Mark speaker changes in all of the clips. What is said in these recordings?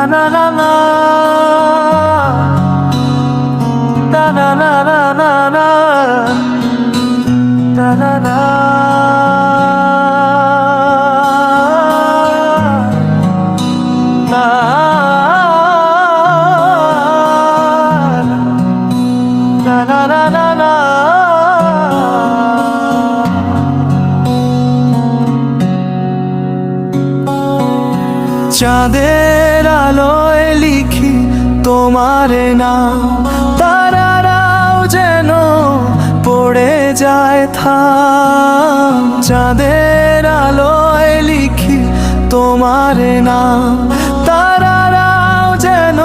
Speaker 1: na na na, na na na na na na, na na na. চাঁদের আলোয় লিখি তোমার নাম, তারারাও যেন পড়ে যায় থাম। চাঁদের আলোয় লিখি তোমার নাম, তারারাও যেন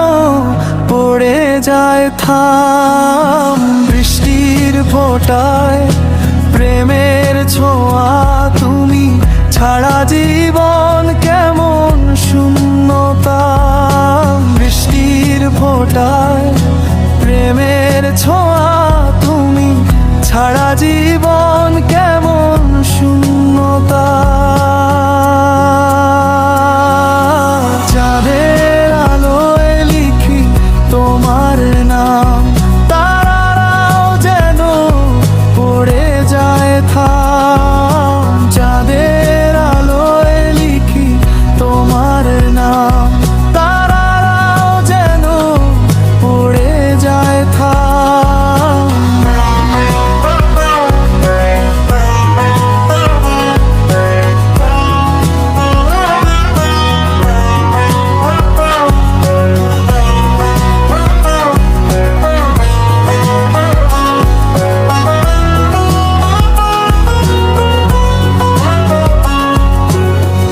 Speaker 1: পড়ে যায় থাম। বৃষ্টির ফোঁটায় প্রেমের ছোঁয়া তুমি ছাড়া জীবন কেমন শূন্যতা। বৃষ্টির ফোঁটায় প্রেমের ছোঁয়া তুমি ছাড়া জীবন কেমন শূন্যতা। চাঁদের আলোয় লিখি তোমার নাম, তারারাও যেন পড়ে যায় থাম। চাঁদের আলোয় লিখি তোমার নাম, তারারাও যেন পড়ে যায় থাম।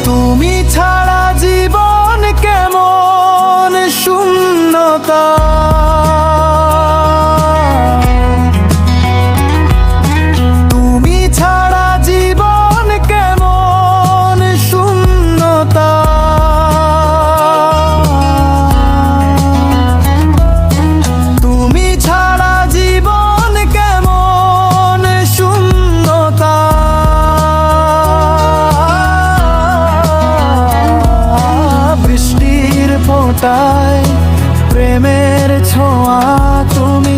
Speaker 1: তুমি ছাড়া জীবন কেমন শূন্যতা। তুমি ছাড়া জীবন কেমন শূন্যতা। বৃষ্টির ফোঁটায় প্রেমের ছোঁয়া তুমি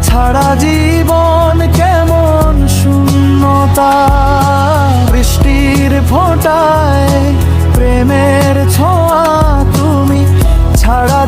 Speaker 1: ছাড়া জীবন কেমন শূন্যতা। বৃষ্টির ফোঁটায় প্রেমের ছোঁয়া তুমি ছাড়া